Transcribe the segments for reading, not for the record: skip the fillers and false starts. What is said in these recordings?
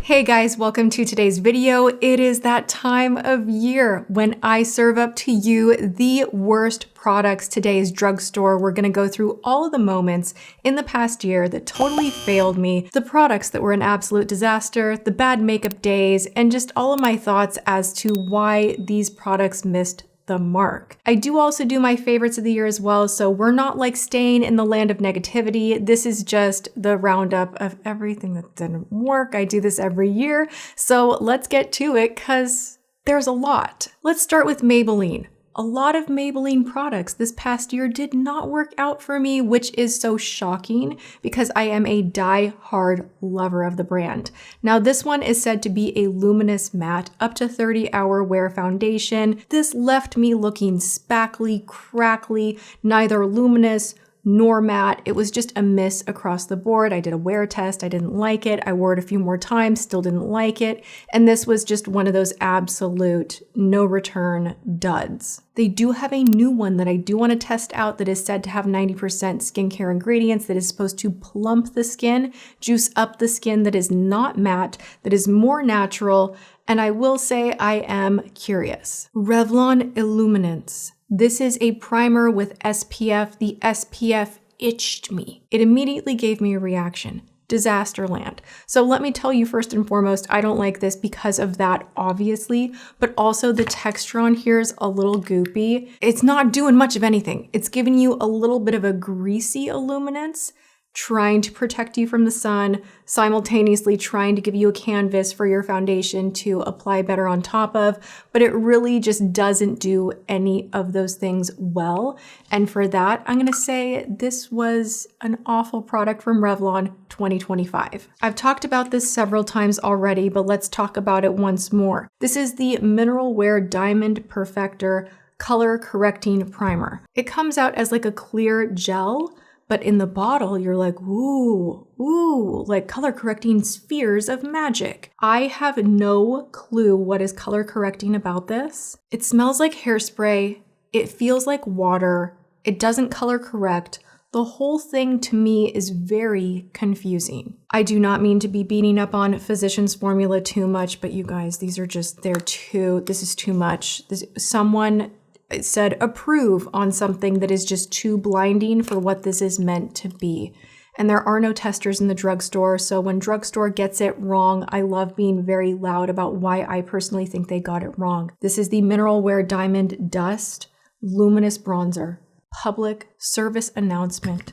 Hey guys, welcome to today's video. It is that time of year when I serve up to you the worst products. Today's drugstore. We're gonna go through all of the moments in the past year that totally failed me, the products that were an absolute disaster, the bad makeup days, and just all of my thoughts as to why these products missed the mark. I do also do my favorites of the year as well, so we're not like staying in the land of negativity. This is just the roundup of everything that didn't work. I do this every year, so let's get to it because there's a lot. Let's start with Maybelline. A lot of Maybelline products this past year did not work out for me, which is so shocking because I am a die-hard lover of the brand. Now, this one is said to be a luminous matte, up to 30-hour wear foundation. This left me looking spackly, crackly, neither luminous nor matte. It was just a miss across the board. I did a wear test. I didn't like it. I wore it a few more times, still didn't like it. And this was just one of those absolute no return duds. They do have a new one that I do want to test out that is said to have 90% skincare ingredients that is supposed to plump the skin, juice up the skin, that is not matte, that is more natural. And I will say I am curious. Revlon Illuminance. This is a primer with SPF. The SPF itched me. It immediately gave me a reaction. Disaster land. So let me tell you first and foremost, I don't like this because of that, obviously, but also the texture on here is a little goopy. It's not doing much of anything. It's giving you a little bit of a greasy illuminance, trying to protect you from the sun, simultaneously trying to give you a canvas for your foundation to apply better on top of, but it really just doesn't do any of those things well. And for that, I'm gonna say this was an awful product from Revlon 2025. I've talked about this several times already, but let's talk about it once more. This is the Mineral Wear Diamond Perfector Color Correcting Primer. It comes out as like a clear gel, but in the bottle, you're like, ooh, like color correcting spheres of magic. I have no clue what is color correcting about this. It smells like hairspray. It feels like water. It doesn't color correct. The whole thing to me is very confusing. I do not mean to be beating up on Physicians Formula too much, but you guys, these are just, this is too much. Someone said approve on something that is just too blinding for what this is meant to be. And there are no testers in the drugstore, so when drugstore gets it wrong, I love being very loud about why I personally think they got it wrong. This is the Mineral Wear Diamond Dust Luminous Bronzer. Public service announcement.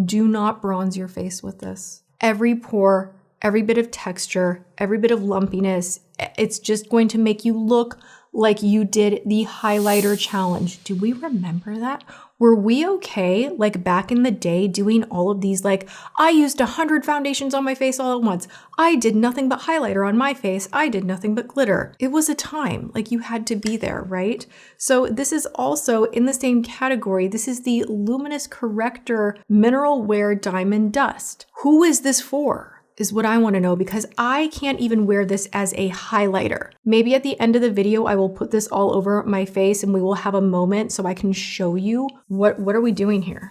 Do not bronze your face with this. Every pore, every bit of texture, every bit of lumpiness, it's just going to make you look like you did the highlighter challenge. Do we remember that? Were we okay, like back in the day, doing all of these, like, I used 100 foundations on my face all at once. I did nothing but highlighter on my face. I did nothing but glitter. It was a time, like you had to be there, right? So this is also in the same category. This is the Luminous Corrector Mineral Wear Diamond Dust. Who is this for? Is what I want to know, because I can't even wear this as a highlighter. Maybe at the end of the video, I will put this all over my face and we will have a moment so I can show you what are we doing here?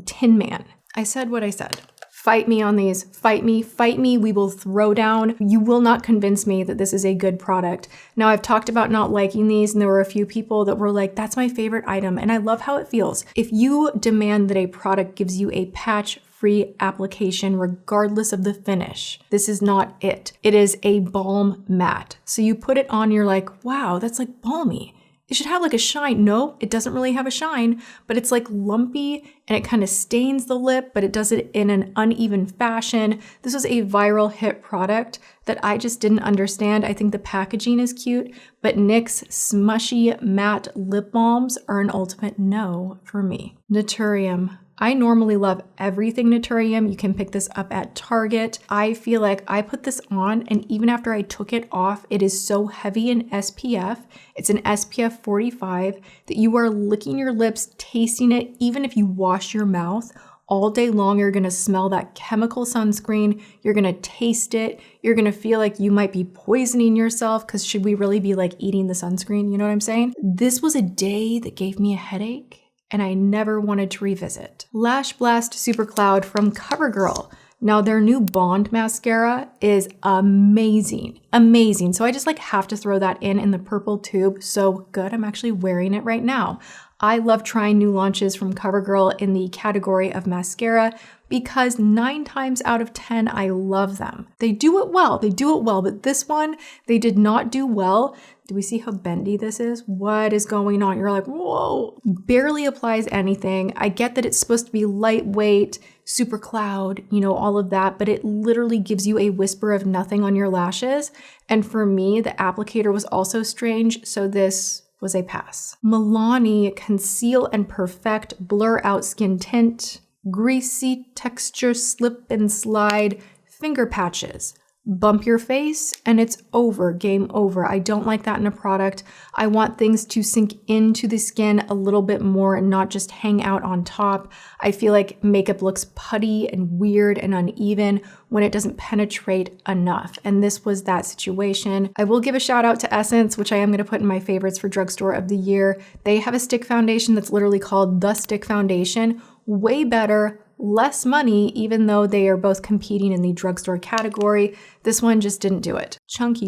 Tin Man. I said what I said. Fight me on these. Fight me. We will throw down. You will not convince me that this is a good product. Now, I've talked about not liking these, and there were a few people that were like, that's my favorite item. And I love how it feels. If you demand that a product gives you a patch-free application regardless of the finish, this is not it. It is a balm matte. So you put it on, you're like, wow, that's like balmy. It should have like a shine. No, it doesn't really have a shine, but it's like lumpy and it kind of stains the lip, but it does it in an uneven fashion. This was a viral hit product that I just didn't understand. I think the packaging is cute, but NYX smushy matte lip balms are an ultimate no for me. Naturium. I normally love everything Naturium. You can pick this up at Target. I feel like I put this on and even after I took it off, it is so heavy in SPF. It's an SPF 45 that you are licking your lips, tasting it. Even if you wash your mouth all day long, you're gonna smell that chemical sunscreen. You're gonna taste it. You're gonna feel like you might be poisoning yourself because should we really be like eating the sunscreen? You know what I'm saying? This was a day that gave me a headache and I never wanted to revisit. Lash Blast Super Cloud from CoverGirl. Now their new Bond mascara is amazing, amazing. So I just like have to throw that in the purple tube. So good, I'm actually wearing it right now. I love trying new launches from CoverGirl in the category of mascara because 9 times out of 10, I love them. They do it well, but this one, they did not do well. Do we see how bendy this is? What is going on? You're like, whoa, barely applies anything. I get that it's supposed to be lightweight, super cloud, you know, all of that, but it literally gives you a whisper of nothing on your lashes. And for me, the applicator was also strange, so this was a pass. Milani Conceal and Perfect Blur Out Skin Tint, Greasy Texture Slip and Slide Finger Patches. Bump your face and it's over, game over. I don't like that in a product. I want things to sink into the skin a little bit more and not just hang out on top. I feel like makeup looks putty and weird and uneven when it doesn't penetrate enough. And this was that situation. I will give a shout out to Essence, which I am gonna put in my favorites for Drugstore of the Year. They have a stick foundation that's literally called The Stick Foundation. Way better, less money, even though they are both competing in the drugstore category. This one just didn't do it. Chunky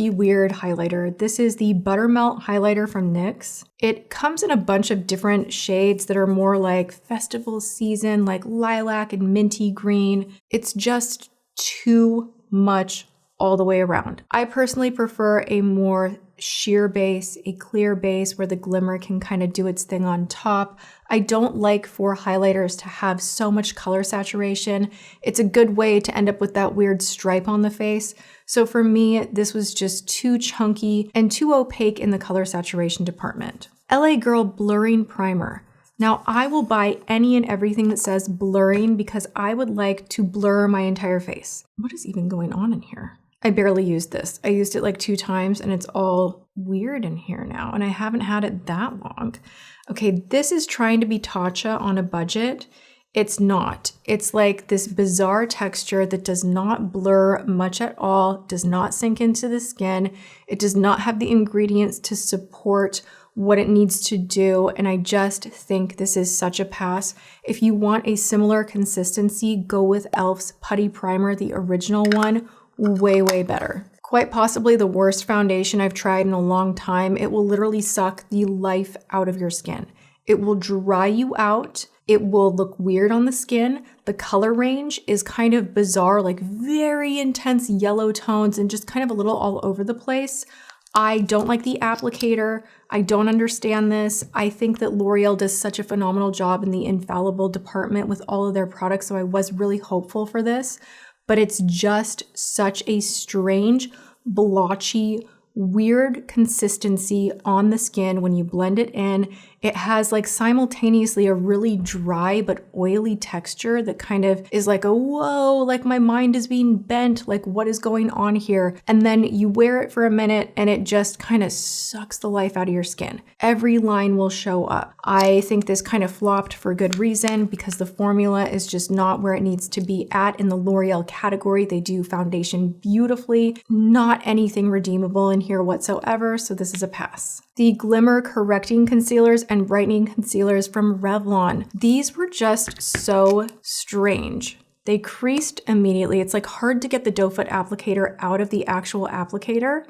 weird highlighter. This is the Buttermelt highlighter from NYX. It comes in a bunch of different shades that are more like festival season, like lilac and minty green. It's just too much all the way around. I personally prefer a more sheer base, a clear base where the glimmer can kind of do its thing on top. I don't like for highlighters to have so much color saturation. It's a good way to end up with that weird stripe on the face. So for me, this was just too chunky and too opaque in the color saturation department. LA Girl Blurring Primer. Now I will buy any and everything that says blurring because I would like to blur my entire face. What is even going on in here? I barely used this. I used it like 2 times and it's all weird in here now and I haven't had it that long. Okay, this is trying to be Tatcha on a budget. It's not. It's like this bizarre texture that does not blur much at all, does not sink into the skin. It does not have the ingredients to support what it needs to do, and I just think this is such a pass. If you want a similar consistency, go with e.l.f.'s Putty Primer, the original one. Way better. Quite possibly the worst foundation I've tried in a long time. It will literally suck the life out of your skin. It will dry you out. It will look weird on the skin. The color range is kind of bizarre, like very intense yellow tones and just kind of a little all over the place. I don't like the applicator. I don't understand this. I think that L'Oreal does such a phenomenal job in the infallible department with all of their products, so I was really hopeful for this. But it's just such a strange, blotchy, weird consistency on the skin when you blend it in. It has like simultaneously a really dry but oily texture that kind of is like a whoa, like my mind is being bent, like what is going on here? And then you wear it for a minute and it just kind of sucks the life out of your skin. Every line will show up. I think this kind of flopped for good reason because the formula is just not where it needs to be at in the L'Oreal category. They do foundation beautifully, not anything redeemable in here whatsoever, so this is a pass. The Glimmer Correcting Concealers and Brightening Concealers from Revlon. These were just so strange. They creased immediately. It's like hard to get the doe foot applicator out of the actual applicator.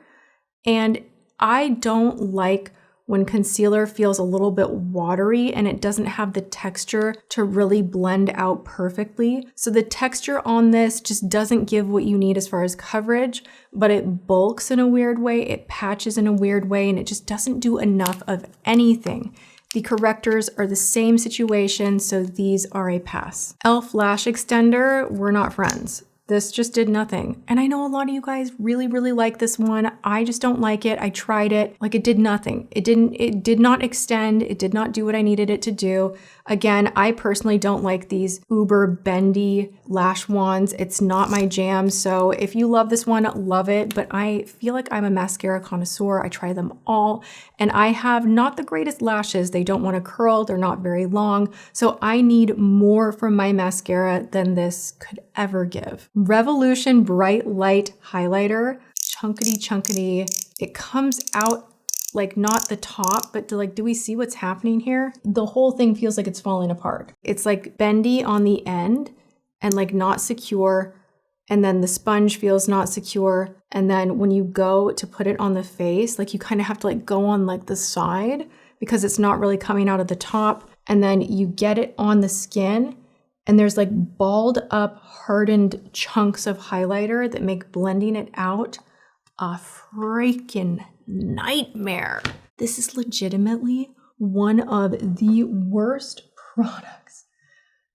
And I don't like when concealer feels a little bit watery and it doesn't have the texture to really blend out perfectly. So the texture on this just doesn't give what you need as far as coverage, but it bulks in a weird way, it patches in a weird way, and it just doesn't do enough of anything. The correctors are the same situation, so these are a pass. e.l.f. Lash Extender, we're not friends. This just did nothing. And I know a lot of you guys really like this one. I just don't like it. I tried it, like it did nothing. It did not extend. It did not do what I needed it to do. Again, I personally don't like these uber bendy lash wands. It's not my jam. So if you love this one, love it. But I feel like I'm a mascara connoisseur. I try them all and I have not the greatest lashes. They don't want to curl. They're not very long. So I need more from my mascara than this could ever give. Revolution Bright Light Highlighter, chunkity. It comes out like not the top, but do we see what's happening here? The whole thing feels like it's falling apart. It's like bendy on the end and like not secure. And then the sponge feels not secure. And then when you go to put it on the face, like you kind of have to like go on like the side because it's not really coming out of the top. And then you get it on the skin and there's like balled up, hardened chunks of highlighter that make blending it out a freaking nightmare. This is legitimately one of the worst products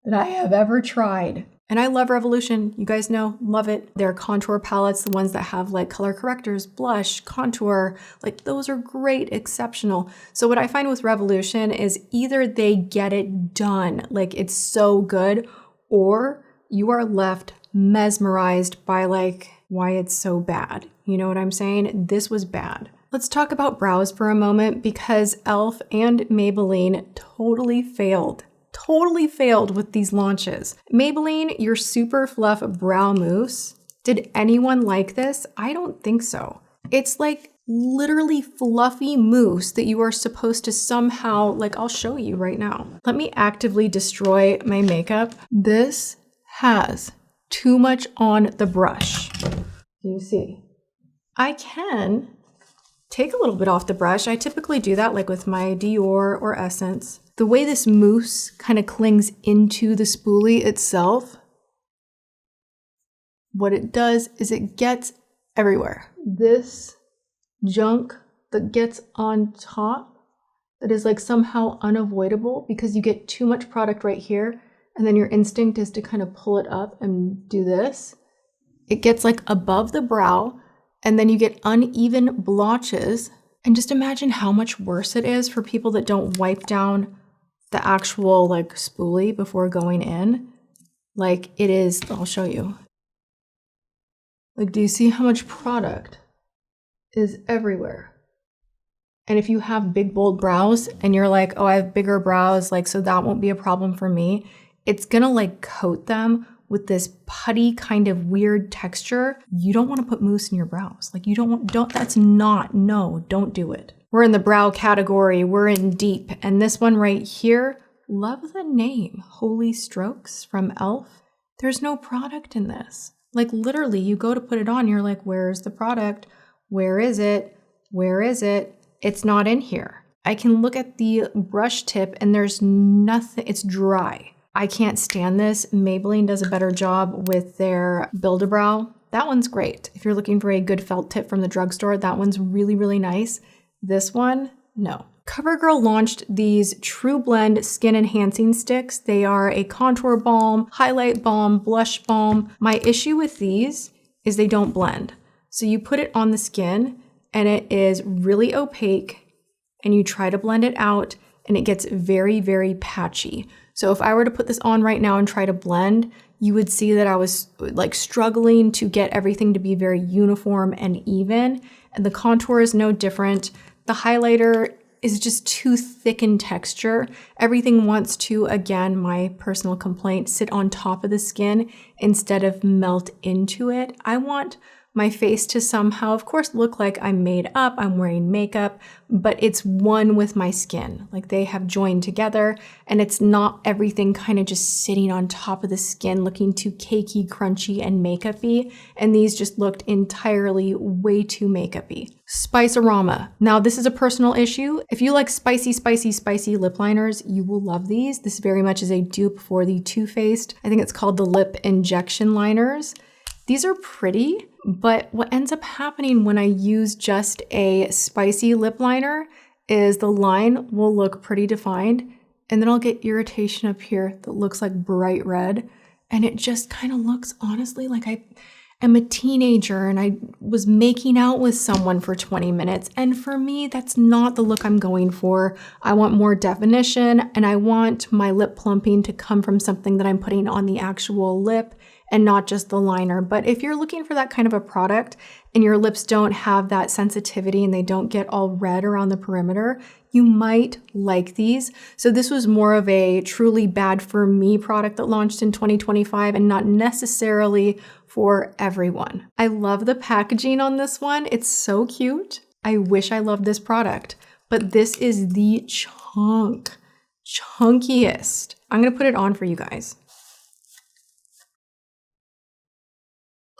that I have ever tried. And I love Revolution. You guys know, love it. Their contour palettes, the ones that have like color correctors, blush, contour, like those are great, exceptional. So what I find with Revolution is either they get it done, like it's so good, or you are left mesmerized by like why it's so bad. You know what I'm saying? This was bad. Let's talk about brows for a moment because e.l.f. and Maybelline totally failed with these launches. Maybelline, your super fluff brow mousse. Did anyone like this? I don't think so. It's like literally fluffy mousse that you are supposed to somehow, like I'll show you right now. Let me actively destroy my makeup. This has too much on the brush. You see, I can take a little bit off the brush. I typically do that like with my Dior or Essence. The way this mousse kind of clings into the spoolie itself, what it does is it gets everywhere. This junk that gets on top that is like somehow unavoidable because you get too much product right here and then your instinct is to kind of pull it up and do this. It gets like above the brow and then you get uneven blotches. And just imagine how much worse it is for people that don't wipe down the actual like spoolie before going in. Like it is, I'll show you. Like, do you see how much product is everywhere? And if you have big, bold brows and you're like, oh, I have bigger brows, like, so that won't be a problem for me. It's gonna like coat them with this putty kind of weird texture. You don't want to put mousse in your brows. Like you don't, don't do it. We're in the brow category, we're in deep. And this one right here, love the name, Holy Strokes from e.l.f. There's no product in this. Like literally you go to put it on, you're like, where's the product? Where is it? Where is it? It's not in here. I can look at the brush tip and there's nothing, it's dry. I can't stand this. Maybelline does a better job with their Build-A-Brow. That one's great. If you're looking for a good felt tip from the drugstore, that one's really, really nice. This one, no. CoverGirl launched these True Blend Skin Enhancing Sticks. They are a contour balm, highlight balm, blush balm. My issue with these is they don't blend. So you put it on the skin and it is really opaque and you try to blend it out and it gets very, very patchy. So if I were to put this on right now and try to blend, you would see that I was like struggling to get everything to be very uniform and even. And the contour is no different. The highlighter is just too thick in texture. Everything wants to, again, my personal complaint, sit on top of the skin instead of melt into it. I want my face to somehow, of course, look like I'm made up, I'm wearing makeup, but it's one with my skin. Like they have joined together and it's not everything kind of just sitting on top of the skin looking too cakey, crunchy, and makeup-y. And these just looked entirely way too makeup-y. Spice-A-Rama. Now this is a personal issue. If you like spicy, spicy, spicy lip liners, you will love these. This very much is a dupe for the Too Faced. I think it's called the Lip Injection Liners. These are pretty, but what ends up happening when I use just a spicy lip liner is the line will look pretty defined and then I'll get irritation up here that looks like bright red. And it just kind of looks honestly like I am a teenager and I was making out with someone for 20 minutes. And for me, that's not the look I'm going for. I want more definition and I want my lip plumping to come from something that I'm putting on the actual lip and not just the liner. But if you're looking for that kind of a product and your lips don't have that sensitivity and they don't get all red around the perimeter, you might like these. So this was more of a truly bad for me product that launched in 2025 and not necessarily for everyone. I love the packaging on this one. It's so cute. I wish I loved this product, but this is the chunkiest. I'm gonna put it on for you guys.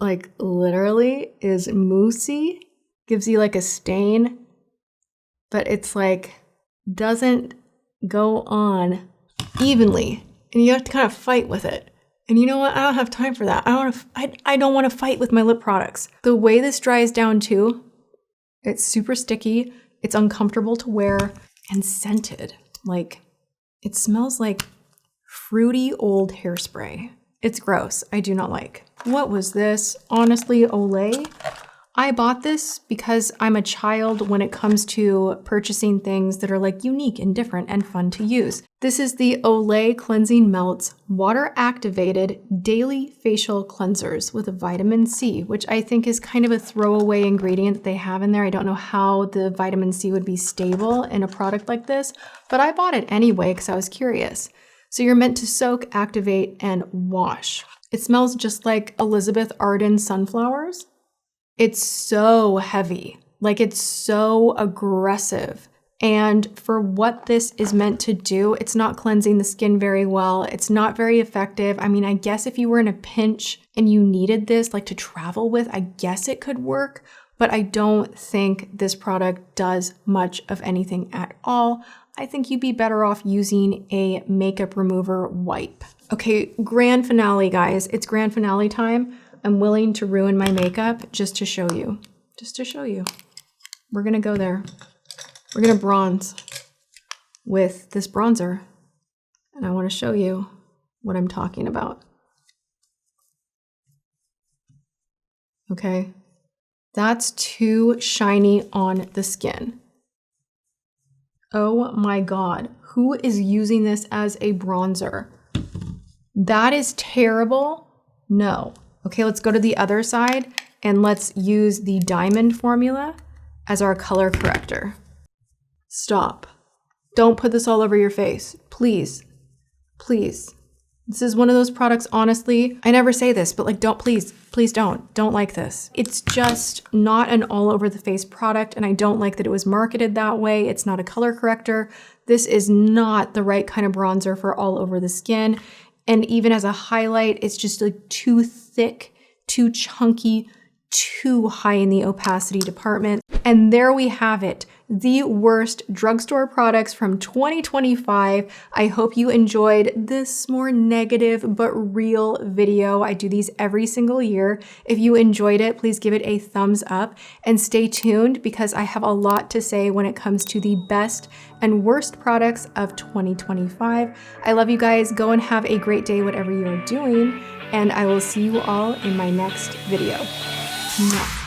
like literally is moussey, gives you like a stain, but it's like doesn't go on evenly, and you have to kind of fight with it. And you know what? I don't have time for that. I don't want to fight with my lip products. The way this dries down too, it's super sticky, it's uncomfortable to wear, and scented. Like, it smells like fruity old hairspray. It's gross. I do not like. What was this? Honestly, Olay. I bought this because I'm a child when it comes to purchasing things that are like unique and different and fun to use. This is the Olay Cleansing Melts Water Activated Daily Facial Cleansers with a vitamin C, which I think is kind of a throwaway ingredient that they have in there. I don't know how the vitamin C would be stable in a product like this, but I bought it anyway because I was curious. So you're meant to soak, activate, and wash. It smells just like Elizabeth Arden sunflowers. It's so heavy, like it's so aggressive. And for what this is meant to do, it's not cleansing the skin very well. It's not very effective. I mean, I guess if you were in a pinch and you needed this like to travel with, I guess it could work, but I don't think this product does much of anything at all. I think you'd be better off using a makeup remover wipe. Okay, grand finale, guys. It's grand finale time. I'm willing to ruin my makeup just to show you. Just to show you. We're gonna go there. We're gonna bronze with this bronzer. And I wanna show you what I'm talking about. Okay? That's too shiny on the skin. Oh my God, who is using this as a bronzer? That is terrible. No. Okay, let's go to the other side and let's use the diamond formula as our color corrector. Stop. Don't put this all over your face. Please. Please. This is one of those products, honestly, I never say this, but like, please don't like this. It's just not an all over the face product, and I don't like that it was marketed that way. It's not a color corrector. This is not the right kind of bronzer for all over the skin. And even as a highlight, it's just like too thick, too chunky, too high in the opacity department. And there we have it, the worst drugstore products from 2025. I hope you enjoyed this more negative but real video. I do these every single year. If you enjoyed it, please give it a thumbs up and stay tuned because I have a lot to say when it comes to the best and worst products of 2025. I love you guys. Go and have a great day, whatever you are doing, and I will see you all in my next video. Mwah.